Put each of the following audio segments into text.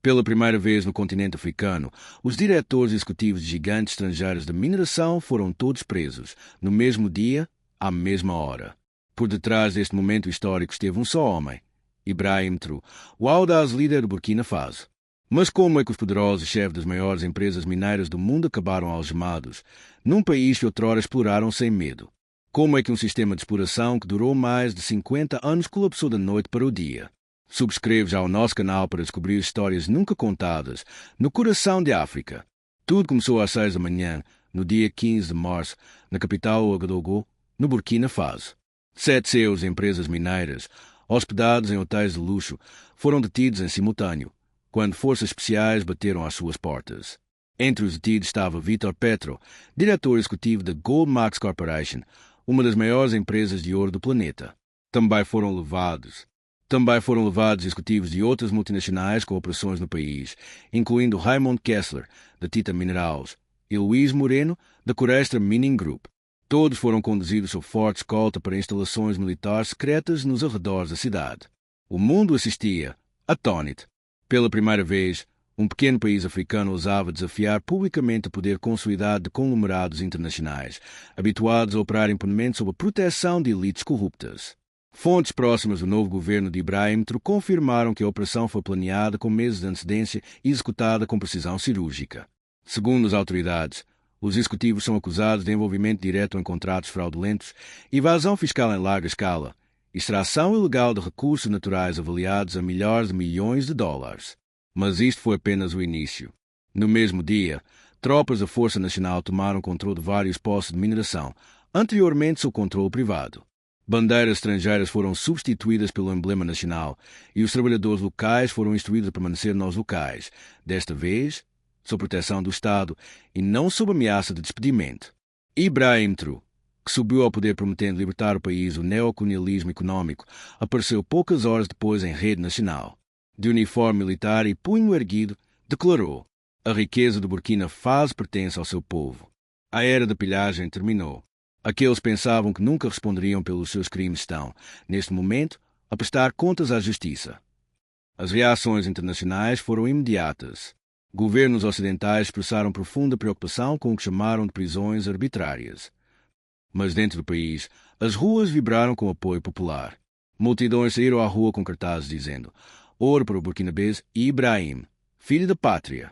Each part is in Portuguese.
Pela primeira vez no continente africano, os diretores executivos de gigantes estrangeiros de mineração foram todos presos, no mesmo dia, à mesma hora. Por detrás deste momento histórico esteve um só homem, Ibrahim Traoré, o audaz líder do Burkina Faso. Mas como é que os poderosos chefes das maiores empresas mineiras do mundo acabaram algemados, num país que outrora exploraram sem medo? Como é que um sistema de exploração que durou mais de 50 anos colapsou da noite para o dia? Subscreve já o nosso canal para descobrir histórias nunca contadas no coração de África. Tudo começou às 6 da manhã, no dia 15 de março, na capital Ouagadougou, no Burkina Faso. 7 CEOs de empresas mineiras, hospedados em hotéis de luxo, foram detidos em simultâneo, quando forças especiais bateram às suas portas. Entre os detidos estava Vitor Petro, diretor executivo da Goldmax Corporation, uma das maiores empresas de ouro do planeta. Também foram levados executivos de outras multinacionais com operações no país, incluindo Raymond Kessler, da Tita Minerals, e Luís Moreno, da Corestra Mining Group. Todos foram conduzidos sob forte escolta para instalações militares secretas nos arredores da cidade. O mundo assistia, atônito. Pela primeira vez, um pequeno país africano ousava desafiar publicamente o poder consolidado de conglomerados internacionais, habituados a operar impunemente sob a proteção de elites corruptas. Fontes próximas do novo governo de Ibrahim Traoré confirmaram que a operação foi planeada com meses de antecedência e executada com precisão cirúrgica. Segundo as autoridades, os executivos são acusados de envolvimento direto em contratos fraudulentos, evasão fiscal em larga escala, extração ilegal de recursos naturais avaliados a milhares de milhões de dólares. Mas isto foi apenas o início. No mesmo dia, tropas da Força Nacional tomaram controle de vários postos de mineração, anteriormente sob controle privado. Bandeiras estrangeiras foram substituídas pelo emblema nacional e os trabalhadores locais foram instruídos a permanecer nos locais, desta vez sob proteção do Estado e não sob ameaça de despedimento. Ibrahim Traoré, que subiu ao poder prometendo libertar o país do neocolonialismo econômico, apareceu poucas horas depois em rede nacional. De uniforme militar e punho erguido, declarou: "A riqueza do Burkina Faso pertence ao seu povo. A era da pilhagem terminou. Aqueles que pensavam que nunca responderiam pelos seus crimes estão, neste momento, a prestar contas à justiça." As reações internacionais foram imediatas. Governos ocidentais expressaram profunda preocupação com o que chamaram de prisões arbitrárias. Mas dentro do país, as ruas vibraram com o apoio popular. Multidões saíram à rua com cartazes dizendo: "Ouro para o burkinabês Ibrahim, filho da pátria."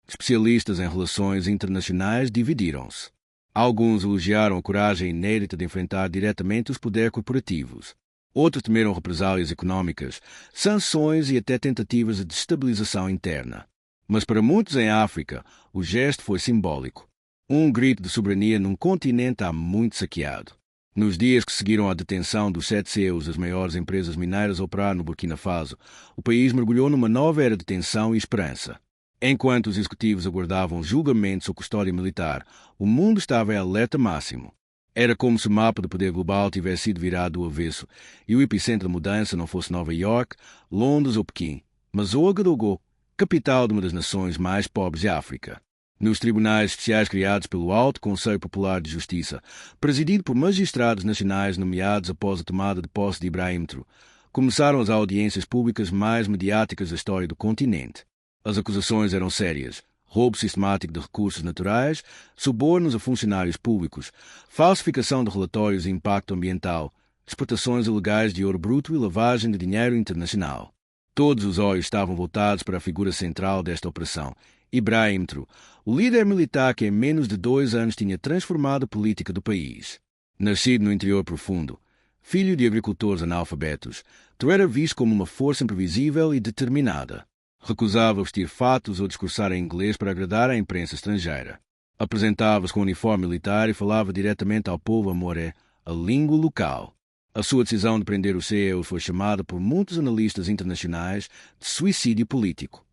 Especialistas em relações internacionais dividiram-se. Alguns elogiaram a coragem inédita de enfrentar diretamente os poderes corporativos. Outros temeram represálias econômicas, sanções e até tentativas de destabilização interna. Mas para muitos em África, o gesto foi simbólico. Um grito de soberania num continente há muito saqueado. Nos dias que seguiram à detenção dos 7 CEOs das maiores empresas mineiras a operar no Burkina Faso, o país mergulhou numa nova era de tensão e esperança. Enquanto os executivos aguardavam julgamento sob custódia militar, o mundo estava em alerta máximo. Era como se o mapa do poder global tivesse sido virado do avesso e o epicentro da mudança não fosse Nova York, Londres ou Pequim, mas Ouagadougou, capital de uma das nações mais pobres de África. Nos tribunais especiais criados pelo Alto Conselho Popular de Justiça, presidido por magistrados nacionais nomeados após a tomada de posse de Ibrahim Traoré, começaram as audiências públicas mais mediáticas da história do continente. As acusações eram sérias: roubo sistemático de recursos naturais, subornos a funcionários públicos, falsificação de relatórios de impacto ambiental, exportações ilegais de ouro bruto e lavagem de dinheiro internacional. Todos os olhos estavam voltados para a figura central desta operação, Ibrahim Traoré, o líder militar que em menos de 2 anos tinha transformado a política do país. Nascido no interior profundo, filho de agricultores analfabetos, Traoré era visto como uma força imprevisível e determinada. Recusava vestir fatos ou discursar em inglês para agradar à imprensa estrangeira. Apresentava-se com uniforme militar e falava diretamente ao povo amoré, a língua local. A sua decisão de prender os CEOs foi chamada por muitos analistas internacionais de suicídio político.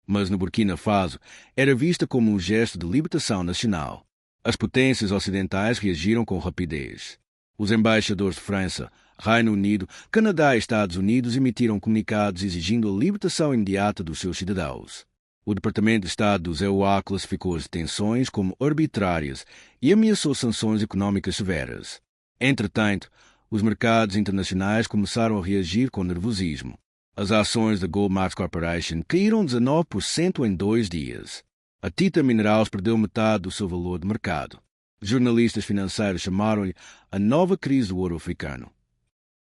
Mas no Burkina Faso era vista como um gesto de libertação nacional. As potências ocidentais reagiram com rapidez. Os embaixadores de França, Reino Unido, Canadá e Estados Unidos emitiram comunicados exigindo a libertação imediata dos seus cidadãos. O Departamento de Estado dos EUA classificou as detenções como arbitrárias e ameaçou sanções econômicas severas. Entretanto, os mercados internacionais começaram a reagir com nervosismo. As ações da Goldmark Corporation caíram 19% em 2 dias. A Tita Minerals perdeu metade do seu valor de mercado. Jornalistas financeiros chamaram-lhe a nova crise do ouro africano.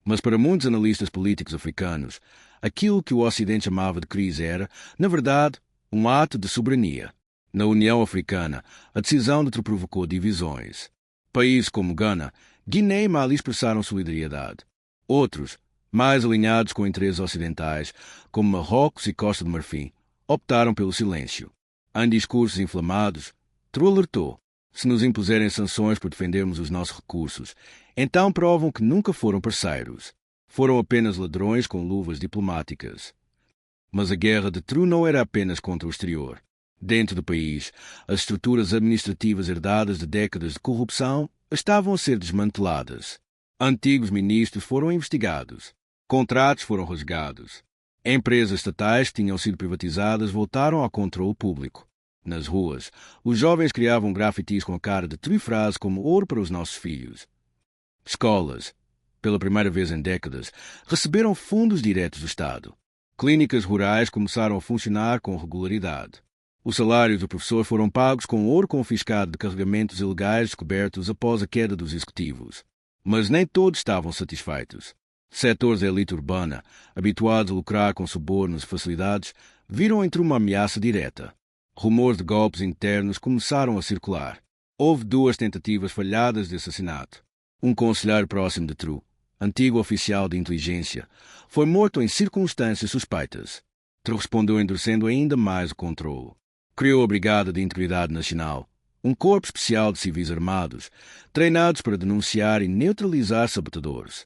Mas para muitos analistas políticos africanos, aquilo que o Ocidente chamava de crise era, na verdade, um ato de soberania. Na União Africana, a decisão de Trump provocou divisões. Países como Gana, Guiné e Mali expressaram solidariedade. Outros, mais alinhados com interesses ocidentais, como Marrocos e Costa do Marfim, optaram pelo silêncio. Em discursos inflamados, Trump alertou: se nos impuserem sanções por defendermos os nossos recursos, então provam que nunca foram parceiros. Foram apenas ladrões com luvas diplomáticas. Mas a guerra de Trump não era apenas contra o exterior. Dentro do país, as estruturas administrativas herdadas de décadas de corrupção estavam a ser desmanteladas. Antigos ministros foram investigados. Contratos foram rasgados. Empresas estatais que tinham sido privatizadas voltaram ao controle público. Nas ruas, os jovens criavam grafitis com a cara de trifrases como ouro para os nossos filhos. Escolas, pela primeira vez em décadas, receberam fundos diretos do Estado. Clínicas rurais começaram a funcionar com regularidade. Os salários do professor foram pagos com ouro confiscado de carregamentos ilegais descobertos após a queda dos executivos. Mas nem todos estavam satisfeitos. Setores da elite urbana, habituados a lucrar com subornos e facilidades, viram entre uma ameaça direta. Rumores de golpes internos começaram a circular. Houve 2 tentativas falhadas de assassinato. Um conselheiro próximo de Trump, antigo oficial de inteligência, foi morto em circunstâncias suspeitas. Trump respondeu endurecendo ainda mais o controle. Criou a Brigada de Integridade Nacional, um corpo especial de civis armados, treinados para denunciar e neutralizar sabotadores.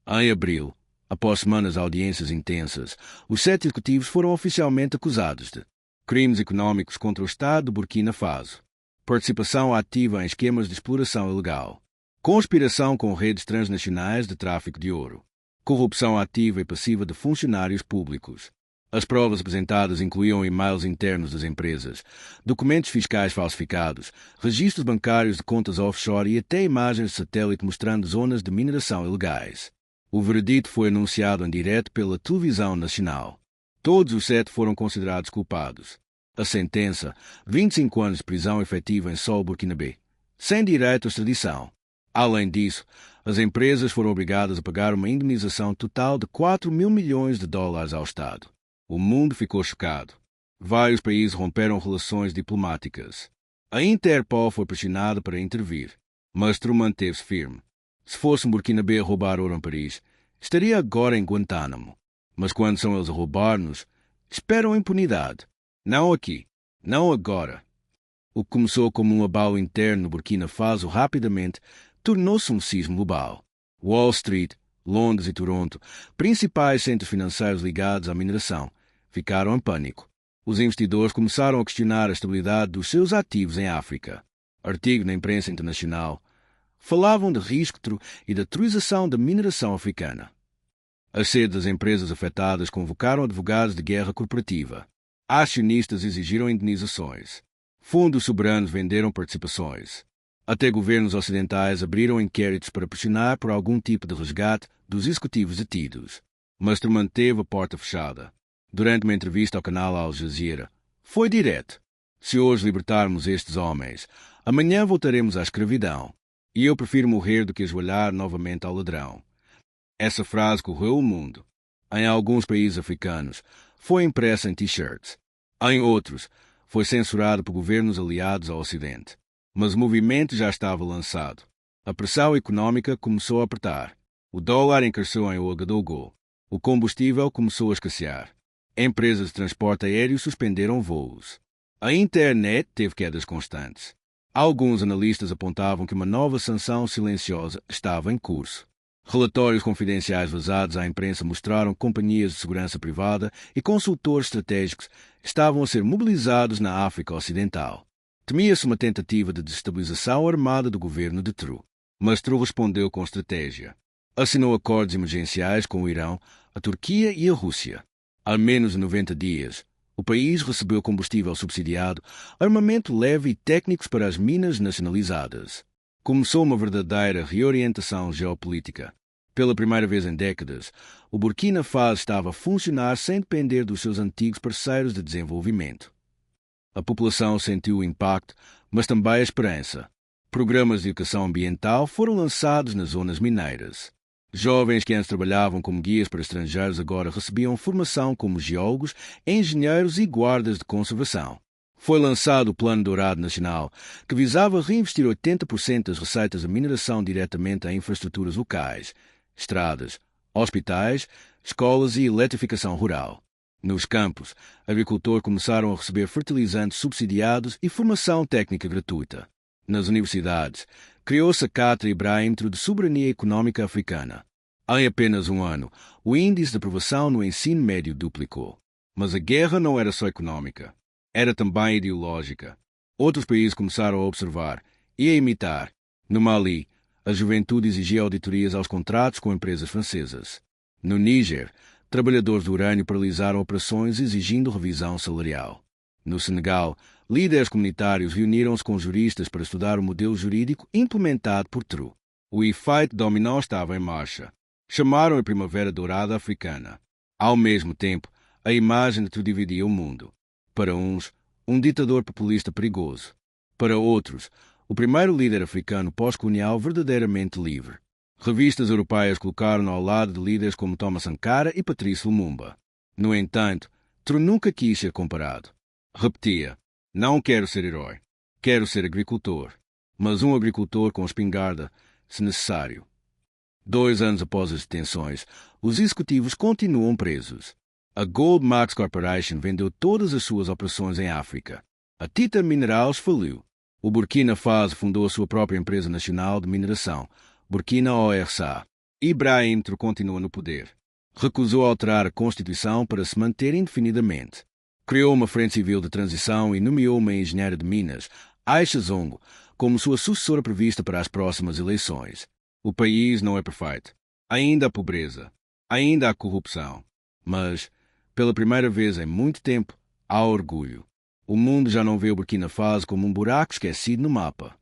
Em abril, após semanas de audiências intensas, os 7 executivos foram oficialmente acusados de crimes econômicos contra o Estado de Burkina Faso, participação ativa em esquemas de exploração ilegal, conspiração com redes transnacionais de tráfico de ouro, corrupção ativa e passiva de funcionários públicos. As provas apresentadas incluíam e-mails internos das empresas, documentos fiscais falsificados, registros bancários de contas offshore e até imagens de satélite mostrando zonas de mineração ilegais. O veredito foi anunciado em direto pela televisão nacional. Todos os 7 foram considerados culpados. A sentença, 25 anos de prisão efetiva em solo burkinabé, sem direito à extradição. Além disso, as empresas foram obrigadas a pagar uma indemnização total de 4 mil milhões de dólares ao Estado. O mundo ficou chocado. Vários países romperam relações diplomáticas. A Interpol foi pressionada para intervir, mas Trump manteve-se firme. Se fosse um burkinabé a roubar ouro em Paris, estaria agora em Guantánamo. Mas quando são eles a roubar-nos, esperam impunidade. Não aqui, não agora. O que começou como um abalo interno no Burkina Faso rapidamente tornou-se um sismo global. Wall Street, Londres e Toronto, principais centros financeiros ligados à mineração, ficaram em pânico. Os investidores começaram a questionar a estabilidade dos seus ativos em África. Artigos na imprensa internacional falavam de risco e da autorização da mineração africana. As sedes das empresas afetadas convocaram advogados de guerra corporativa. Acionistas exigiram indenizações. Fundos soberanos venderam participações. Até governos ocidentais abriram inquéritos para pressionar por algum tipo de resgate dos executivos detidos. Mas Trump manteve a porta fechada. Durante uma entrevista ao canal Al Jazeera, foi direto: se hoje libertarmos estes homens, amanhã voltaremos à escravidão. E eu prefiro morrer do que ajoelhar novamente ao ladrão. Essa frase correu o mundo. Em alguns países africanos, foi impressa em t-shirts. Em outros, foi censurado por governos aliados ao Ocidente. Mas o movimento já estava lançado. A pressão econômica começou a apertar. O dólar encareceu em Ouagadougou. O combustível começou a escassear. Empresas de transporte aéreo suspenderam voos. A internet teve quedas constantes. Alguns analistas apontavam que uma nova sanção silenciosa estava em curso. Relatórios confidenciais vazados à imprensa mostraram que companhias de segurança privada e consultores estratégicos estavam a ser mobilizados na África Ocidental. Temia-se uma tentativa de desestabilização armada do governo de Trump. Mas Trump respondeu com estratégia. Assinou acordos emergenciais com o Irão, a Turquia e a Rússia. Há menos de 90 dias, o país recebeu combustível subsidiado, armamento leve e técnicos para as minas nacionalizadas. Começou uma verdadeira reorientação geopolítica. Pela primeira vez em décadas, o Burkina Faso estava a funcionar sem depender dos seus antigos parceiros de desenvolvimento. A população sentiu o impacto, mas também a esperança. Programas de educação ambiental foram lançados nas zonas mineiras. Jovens que antes trabalhavam como guias para estrangeiros agora recebiam formação como geólogos, engenheiros e guardas de conservação. Foi lançado o Plano Dourado Nacional, que visava reinvestir 80% das receitas da mineração diretamente em infraestruturas locais, estradas, hospitais, escolas e eletrificação rural. Nos campos, agricultores começaram a receber fertilizantes subsidiados e formação técnica gratuita. Nas universidades, criou-se a Cátedra Ibrahim de Soberania Econômica Africana. Em apenas um ano, o índice de aprovação no ensino médio duplicou. Mas a guerra não era só econômica. Era também ideológica. Outros países começaram a observar e a imitar. No Mali, a juventude exigia auditorias aos contratos com empresas francesas. No Níger, trabalhadores do urânio paralisaram operações exigindo revisão salarial. No Senegal, líderes comunitários reuniram-se com juristas para estudar o modelo jurídico implementado por TRU. O efeito dominó estava em marcha. Chamaram a Primavera Dourada Africana. Ao mesmo tempo, a imagem de TRU dividia o mundo. Para uns, um ditador populista perigoso. Para outros, o primeiro líder africano pós-colonial verdadeiramente livre. Revistas europeias colocaram-no ao lado de líderes como Thomas Sankara e Patrice Lumumba. No entanto, TRU nunca quis ser comparado. Repetia: não quero ser herói, quero ser agricultor. Mas um agricultor com espingarda, se necessário. 2 anos após as detenções, os executivos continuam presos. A Goldman Sachs Corporation vendeu todas as suas operações em África. A Tita Minerals faliu. O Burkina Faso fundou a sua própria empresa nacional de mineração, Burkina ORSA. Ibrahim Traoré continua no poder. Recusou alterar a Constituição para se manter indefinidamente. Criou uma frente civil de transição e nomeou uma engenheira de Minas, Aisha Zongo, como sua sucessora prevista para as próximas eleições. O país não é perfeito. Ainda há pobreza. Ainda há corrupção. Mas, pela primeira vez em muito tempo, há orgulho. O mundo já não vê o Burkina Faso como um buraco esquecido no mapa.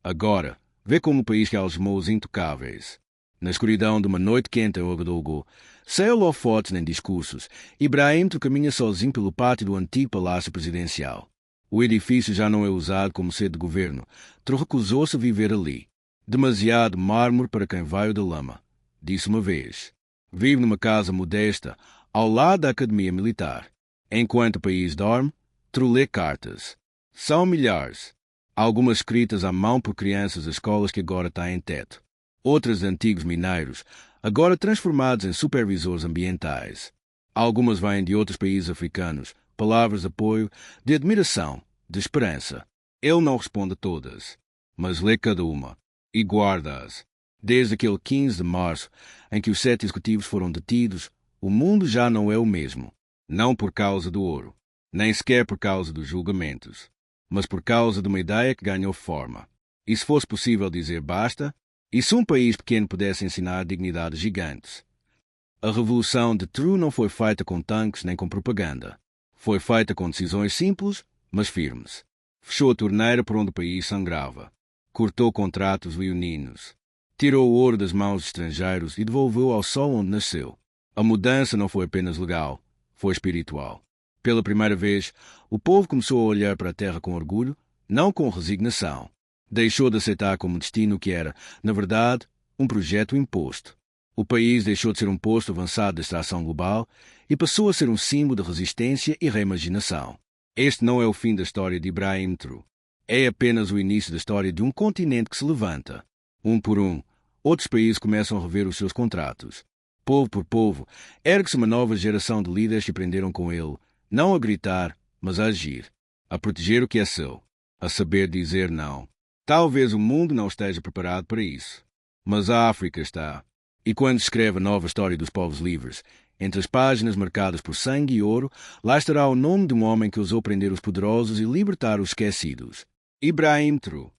Agora, vê como o país que algemou os intocáveis. Na escuridão de uma noite quente em Ouagadougou, sem holofotes nem discursos, Ibrahim caminha sozinho pelo pátio do antigo palácio presidencial. O edifício já não é usado como sede de governo. Recusou-se a viver ali. Demasiado mármore para quem veio da lama, disse uma vez. Vive numa casa modesta, ao lado da Academia Militar. Enquanto o país dorme, lê cartas. São milhares. Algumas escritas à mão por crianças das escolas que agora têm teto. Outras de antigos mineiros, agora transformados em supervisores ambientais. Algumas vêm de outros países africanos, palavras de apoio, de admiração, de esperança. Ele não responde a todas, mas lê cada uma e guarda-as. Desde aquele 15 de março, em que os 7 executivos foram detidos, o mundo já não é o mesmo. Não por causa do ouro, nem sequer por causa dos julgamentos, mas por causa de uma ideia que ganhou forma. E se fosse possível dizer basta, e se um país pequeno pudesse ensinar dignidades gigantes? A revolução de Traoré não foi feita com tanques nem com propaganda. Foi feita com decisões simples, mas firmes. Fechou a torneira por onde o país sangrava. Cortou contratos leoninos. Tirou o ouro das mãos de estrangeiros e devolveu ao sol onde nasceu. A mudança não foi apenas legal, foi espiritual. Pela primeira vez, o povo começou a olhar para a terra com orgulho, não com resignação. Deixou de aceitar como destino o que era, na verdade, um projeto imposto. O país deixou de ser um posto avançado de extração global e passou a ser um símbolo de resistência e reimaginação. Este não é o fim da história de Ibrahim Traoré. É apenas o início da história de um continente que se levanta. Um por um, outros países começam a rever os seus contratos. Povo por povo, ergue-se uma nova geração de líderes que aprenderam com ele, não a gritar, mas a agir, a proteger o que é seu, a saber dizer não. Talvez o mundo não esteja preparado para isso, mas a África está. E quando escreve a nova história dos povos livres, entre as páginas marcadas por sangue e ouro, lá estará o nome de um homem que ousou prender os poderosos e libertar os esquecidos. Ibrahim Traoré.